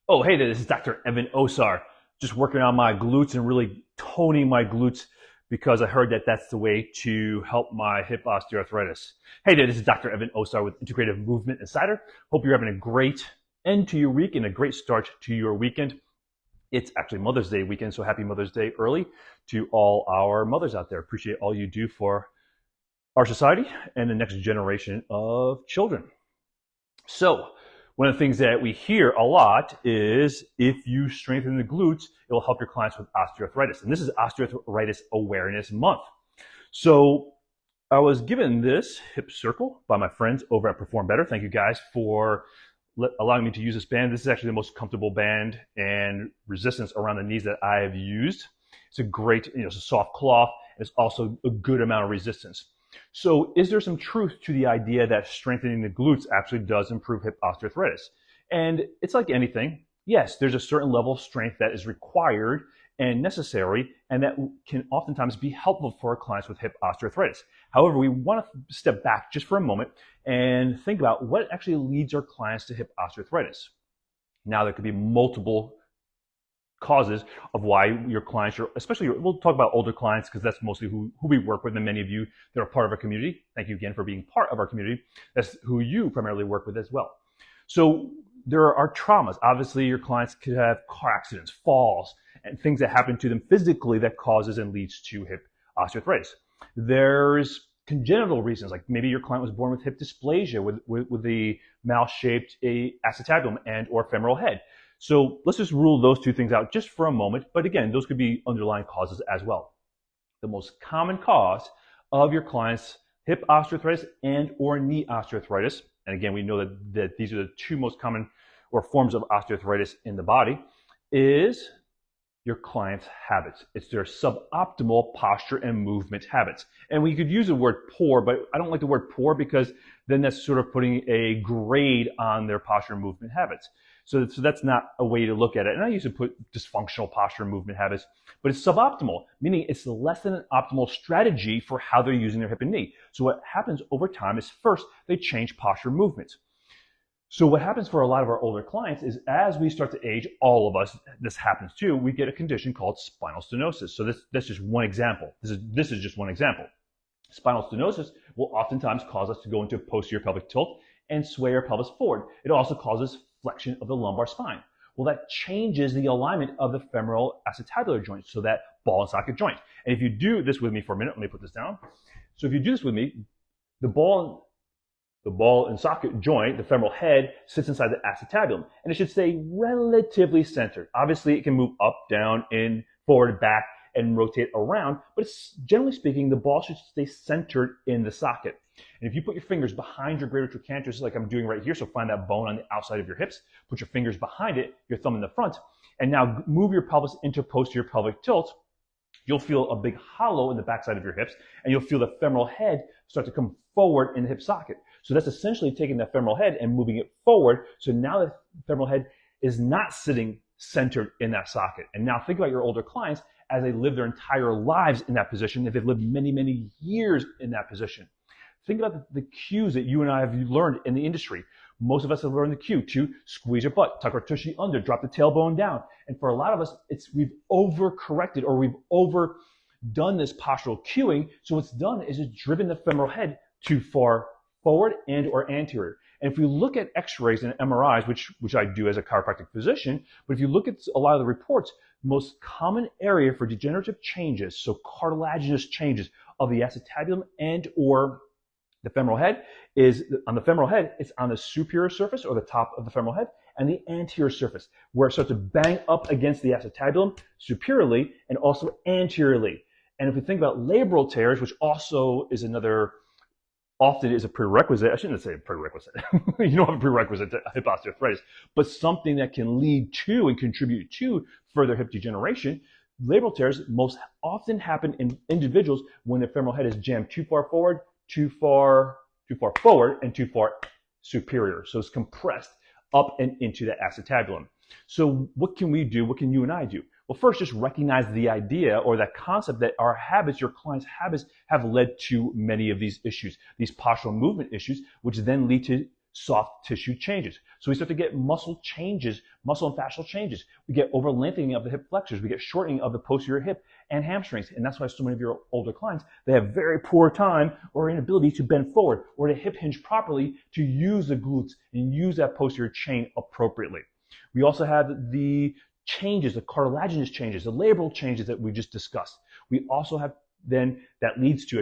Oh, hey there, this is Dr. Evan Osar. Just working on my glutes and really toning my glutes because I heard that that's the way to help my hip osteoarthritis. Hey there, this is Dr. Evan Osar with Integrative Movement Insider. Hope you're having a great end to your week and a great start to your weekend. It's actually Mother's Day weekend, so happy Mother's Day early to all our mothers out there. Appreciate all you do for our society and the next generation of children. So, one of the things that we hear a lot is if you strengthen the glutes, it will help your clients with osteoarthritis. And this is Osteoarthritis Awareness Month. So I was given this hip circle by my friends over at Perform Better. Thank you guys for allowing me to use this band. This is actually the most comfortable band and resistance around the knees that I have used. It's a great, it's a soft cloth. It's also a good amount of resistance. So is there some truth to the idea that strengthening the glutes actually does improve hip osteoarthritis? And it's like anything. Yes, there's a certain level of strength that is required and necessary, and that can oftentimes be helpful for our clients with hip osteoarthritis. However, we want to step back just for a moment and think about what actually leads our clients to hip osteoarthritis. Now, there could be multiple causes of why your clients are, especially, we'll talk about older clients because that's mostly who we work with, and many of you that are part of our community. Thank you again for being part of our community. That's who you primarily work with as well. So there are traumas. Obviously, your clients could have car accidents, falls, and things that happen to them physically that causes and leads to hip osteoarthritis. There's congenital reasons, like maybe your client was born with hip dysplasia with the mouse-shaped acetabulum and or femoral head. So let's just rule those two things out just for a moment. But again, those could be underlying causes as well. The most common cause of your client's hip osteoarthritis and or knee osteoarthritis, and again, we know that these are the two most common or forms of osteoarthritis in the body, is your client's habits. It's their suboptimal posture and movement habits. And we could use the word poor, but I don't like the word poor because then that's sort of putting a grade on their posture and movement habits. So that's not a way to look at it. And I used to put dysfunctional posture and movement habits, but it's suboptimal, meaning it's less than an optimal strategy for how they're using their hip and knee. So what happens over time is first, they change posture movements. So what happens for a lot of our older clients is as we start to age, all of us, this happens too, we get a condition called spinal stenosis. So that's just one example. This is just one example. Spinal stenosis will oftentimes cause us to go into posterior pelvic tilt and sway our pelvis forward. It also causes flexion of the lumbar spine. Well, that changes the alignment of the femoral acetabular joint, so that ball and socket joint. And if you do this with me for a minute, let me put this down. So if you do this with me, the ball and socket joint, the femoral head, sits inside the acetabulum, and it should stay relatively centered. Obviously, it can move up, down, in, forward, back, and rotate around, but it's, generally speaking, the ball should stay centered in the socket. And if you put your fingers behind your greater trochanterus, like I'm doing right here, so find that bone on the outside of your hips, put your fingers behind it, your thumb in the front, and now move your pelvis into posterior pelvic tilt, you'll feel a big hollow in the backside of your hips, and you'll feel the femoral head start to come forward in the hip socket. So that's essentially taking that femoral head and moving it forward. So now the femoral head is not sitting centered in that socket. And now think about your older clients as they live their entire lives in that position, if they've lived many, many years in that position. Think about the cues that you and I have learned in the industry. Most of us have learned the cue to squeeze your butt, tuck our tushy under, drop the tailbone down. And for a lot of us, we've overcorrected or we've overdone this postural cueing. So what's done is it's driven the femoral head too far forward and or anterior. And if we look at x-rays and MRIs, which I do as a chiropractic physician, but if you look at a lot of the reports, most common area for degenerative changes, so cartilaginous changes of the acetabulum and or the femoral head, is on the femoral head, it's on the superior surface or the top of the femoral head and the anterior surface, where it starts to bang up against the acetabulum superiorly and also anteriorly. And if we think about labral tears, which also is another, often is a prerequisite, I shouldn't say a prerequisite, you don't have a prerequisite to hip osteoarthritis, but something that can lead to and contribute to further hip degeneration. Labral tears most often happen in individuals when the femoral head is jammed too far forward, too far forward, and too far superior. So it's compressed up and into the acetabulum. So what can we do? What can you and I do? Well, first, just recognize the idea or that concept that our habits, your clients' habits, have led to many of these issues, these postural movement issues, which then lead to soft tissue changes. So we start to get muscle changes, muscle and fascial changes. We get over lengthening of the hip flexors. We get shortening of the posterior hip and hamstrings. And that's why so many of your older clients, they have very poor time or inability to bend forward or to hip hinge properly to use the glutes and use that posterior chain appropriately. We also have the changes, the cartilaginous changes, the labral changes that we just discussed. We also have then, that leads to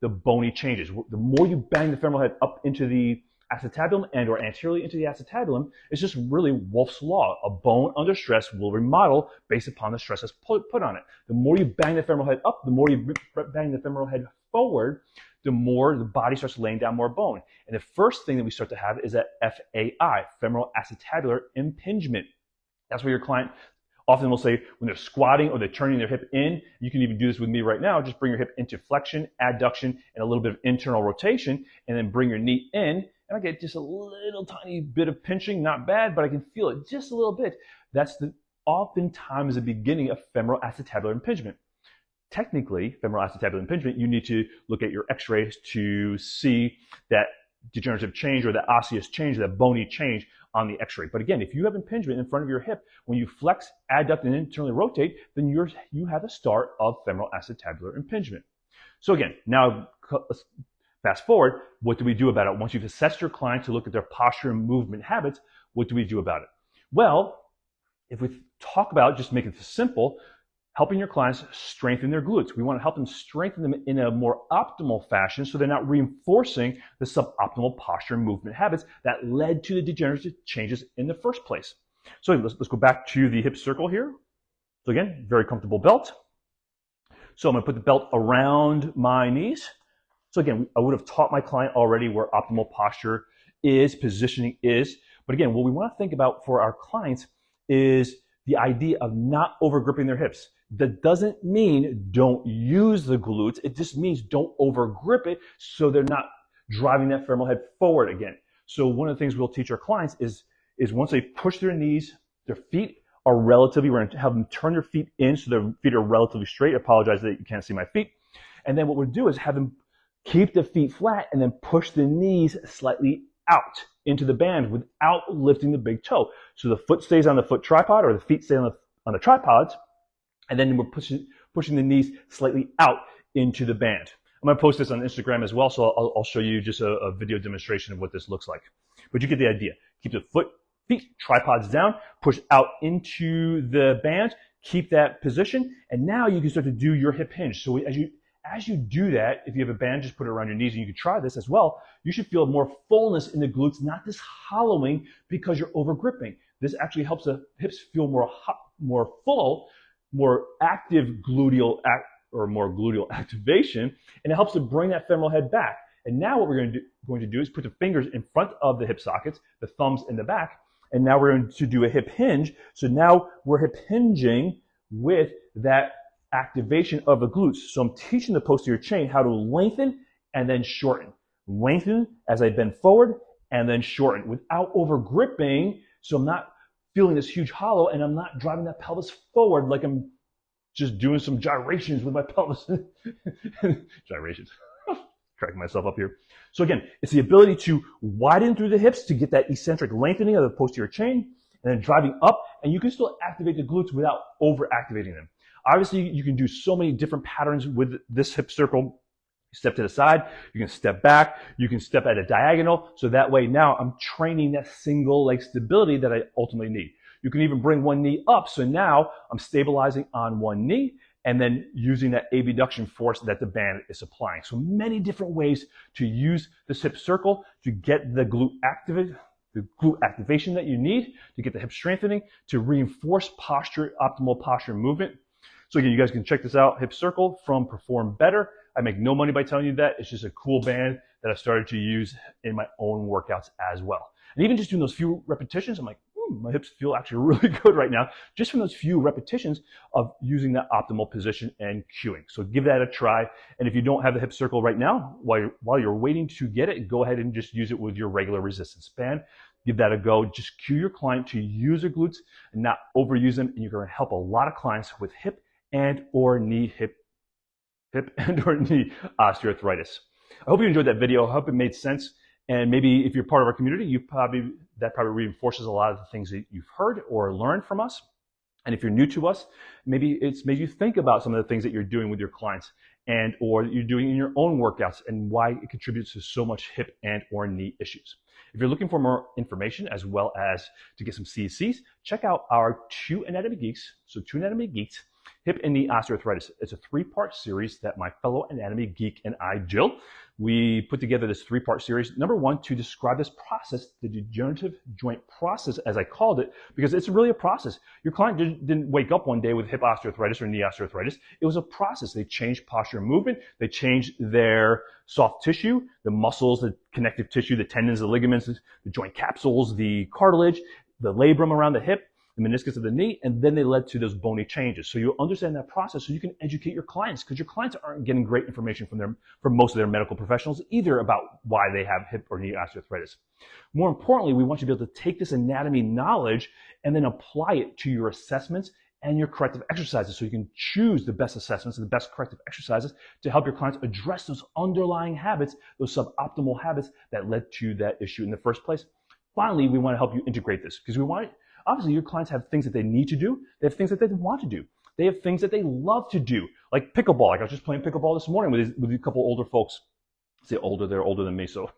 the bony changes. The more you bang the femoral head up into the acetabulum and or anteriorly into the acetabulum, it's just really Wolff's law. A bone under stress will remodel based upon the stress that's put on it. The more you bang the femoral head up, the more you bang the femoral head forward, the more the body starts laying down more bone. And the first thing that we start to have is that FAI, femoral acetabular impingement. That's where your client often will say when they're squatting or they're turning their hip in, you can even do this with me right now, just bring your hip into flexion, adduction, and a little bit of internal rotation, and then bring your knee in, and I get just a little tiny bit of pinching, not bad, but I can feel it just a little bit. That's oftentimes the beginning of femoral acetabular impingement. Technically, femoral acetabular impingement, you need to look at your x-rays to see that degenerative change or that osseous change, that bony change on the x-ray. But again, if you have impingement in front of your hip, when you flex, adduct, and internally rotate, then you have a start of femoral acetabular impingement. So again, now let's fast forward, what do we do about it? Once you've assessed your client to look at their posture and movement habits, what do we do about it? Well, if we talk about, just make it simple, helping your clients strengthen their glutes. We want to help them strengthen them in a more optimal fashion so they're not reinforcing the suboptimal posture and movement habits that led to the degenerative changes in the first place. So let's go back to the hip circle here. So again, very comfortable belt. So I'm going to put the belt around my knees. So again, I would have taught my client already where optimal posture is, positioning is. But again, what we want to think about for our clients is the idea of not over gripping their hips. That doesn't mean don't use the glutes. It just means don't over grip it so they're not driving that femoral head forward again. So one of the things we'll teach our clients is once they push their knees, their feet are relatively, we're going to have them turn their feet in so their feet are relatively straight. I apologize that you can't see my feet. And then what we'll do is have them keep the feet flat and then push the knees slightly out into the band without lifting the big toe. So the foot stays on the foot tripod or the feet stay on the tripods. And then we're pushing the knees slightly out into the band. I'm going to post this on Instagram as well, so I'll show you just a video demonstration of what this looks like. But you get the idea. Keep the feet, tripods down, push out into the band, keep that position, and now you can start to do your hip hinge. So as you do that, if you have a band, just put it around your knees, and you can try this as well. You should feel more fullness in the glutes, not this hollowing because you're over gripping. This actually helps the hips feel more full, more active gluteal activation, and it helps to bring that femoral head back. And now what we're going to do is put the fingers in front of the hip sockets, the thumbs in the back, and now we're going to do a hip hinge. So now we're hip hinging with that activation of the glutes. So I'm teaching the posterior chain how to lengthen and then shorten. Lengthen as I bend forward and then shorten without over gripping. So I'm not feeling this huge hollow and I'm not driving that pelvis forward like I'm just doing some gyrations with my pelvis. Gyrations. Cracking myself up here. So again, it's the ability to widen through the hips to get that eccentric lengthening of the posterior chain and then driving up, and you can still activate the glutes without over activating them. Obviously, you can do so many different patterns with this hip circle. Step to the side, you can step back, you can step at a diagonal, so that way now I'm training that single leg stability that I ultimately need. You can even bring one knee up, so now I'm stabilizing on one knee and then using that abduction force that the band is applying. So many different ways to use this hip circle to get the glute activation that you need, to get the hip strengthening, to reinforce posture, optimal posture movement. So again, you guys can check this out, hip circle from Perform Better. I make no money by telling you that. It's just a cool band that I've started to use in my own workouts as well. And even just doing those few repetitions, I'm like, my hips feel actually really good right now, just from those few repetitions of using that optimal position and cueing. So give that a try. And if you don't have the hip circle right now, while you're waiting to get it, go ahead and just use it with your regular resistance band. Give that a go. Just cue your client to use their glutes and not overuse them. And you're going to help a lot of clients with hip and or knee osteoarthritis. I hope you enjoyed that video. I hope it made sense. And maybe if you're part of our community, that probably reinforces a lot of the things that you've heard or learned from us. And if you're new to us, maybe it's made you think about some of the things that you're doing with your clients and or you're doing in your own workouts and why it contributes to so much hip and or knee issues. If you're looking for more information as well as to get some CCs, check out our Two Anatomy Geeks. So Two Anatomy Geeks, Hip and Knee Osteoarthritis. It's a 3-part series that my fellow anatomy geek and I, Jill, we put together this 3-part series. Number 1, to describe this process, the degenerative joint process, as I called it, because it's really a process. Your client didn't wake up one day with hip osteoarthritis or knee osteoarthritis. It was a process. They changed posture and movement. They changed their soft tissue, the muscles, the connective tissue, the tendons, the ligaments, the joint capsules, the cartilage, the labrum around the hip, the meniscus of the knee, and then they led to those bony changes. So you understand that process so you can educate your clients, because your clients aren't getting great information from most of their medical professionals either about why they have hip or knee osteoarthritis. More importantly, we want you to be able to take this anatomy knowledge and then apply it to your assessments and your corrective exercises, so you can choose the best assessments and the best corrective exercises to help your clients address those underlying habits, those suboptimal habits that led to that issue in the first place. Finally, we want to help you integrate this, because obviously your clients have things that they need to do. They have things that they want to do. They have things that they love to do, like pickleball. Like I was just playing pickleball this morning with a couple older folks. I say older, they're older than me, so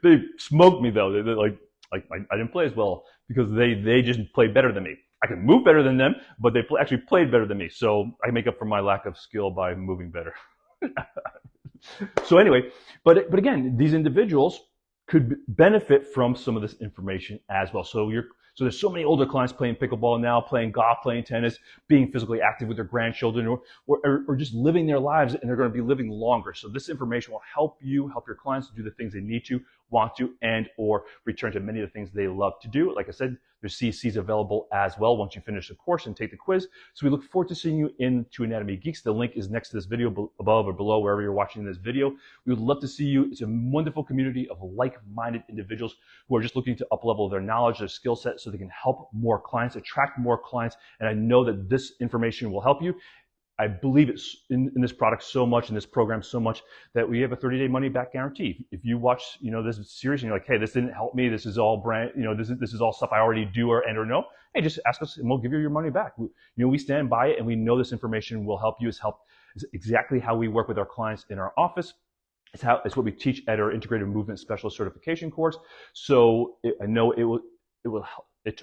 they smoked me though. They're like I didn't play as well because they just played better than me. I can move better than them, but they actually played better than me. So I make up for my lack of skill by moving better. So anyway, but again, these individuals could benefit from some of this information as well. So there's so many older clients playing pickleball now, playing golf, playing tennis, being physically active with their grandchildren, or just living their lives, and they're going to be living longer. So this information will help you, help your clients do the things they need to, want to, and or return to many of the things they love to do. Like I said, there's CCs available as well once you finish the course and take the quiz. So we look forward to seeing you in Two Anatomy Geeks. The link is next to this video, above or below, wherever you're watching this video. We would love to see you. It's a wonderful community of like-minded individuals who are just looking to up-level their knowledge, their skill set, so they can help more clients, attract more clients. And I know that this information will help you. I believe it's in this product so much, in this program so much, that we have a 30-day money-back guarantee. If you watch, this series and you're like, hey, this didn't help me, this is all this is all stuff I already do or know, hey, just ask us and we'll give you your money back. We stand by it, and we know this information will help you. It's exactly how we work with our clients in our office. It's what we teach at our Integrated Movement Specialist Certification course. So I know it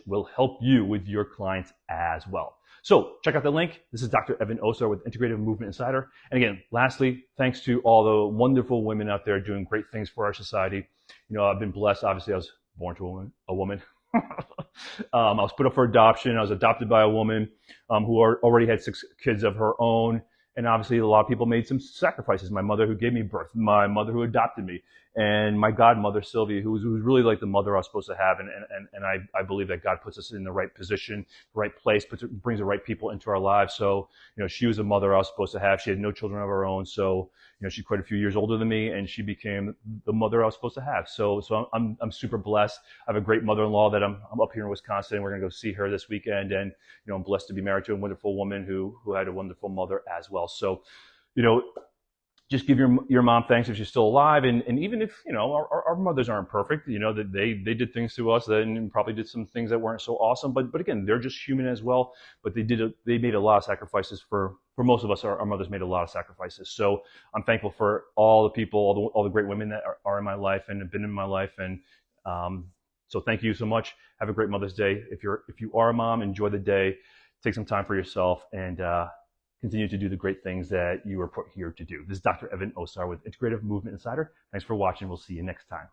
will help you with your clients as well. So check out the link. This is Dr. Evan Osar with Integrative Movement Insider. And again, lastly, thanks to all the wonderful women out there doing great things for our society. I've been blessed. Obviously, I was born to a woman. I was put up for adoption. I was adopted by a woman who already had 6 kids of her own. And obviously, a lot of people made some sacrifices. My mother who gave me birth, my mother who adopted me, and my godmother, Sylvia, who was really like the mother I was supposed to have. And I believe that God puts us in the right position, the right place, brings the right people into our lives. So, she was a mother I was supposed to have. She had no children of her own. So, she's quite a few years older than me, and she became the mother I was supposed to have. So I'm super blessed. I have a great mother-in-law that I'm up here in Wisconsin. We're going to go see her this weekend. And, I'm blessed to be married to a wonderful woman who had a wonderful mother as well. So, just give your mom thanks if she's still alive. And even if, our mothers aren't perfect, that they did things to us and probably did some things that weren't so awesome. But again, they're just human as well. But they made a lot of sacrifices for most of us. Our mothers made a lot of sacrifices. So I'm thankful for all the people, all the great women that are in my life and have been in my life. And so thank you so much. Have a great Mother's Day. If you are a mom, enjoy the day. Take some time for yourself and continue to do the great things that you were put here to do. This is Dr. Evan Osar with Integrative Movement Insider. Thanks for watching. We'll see you next time.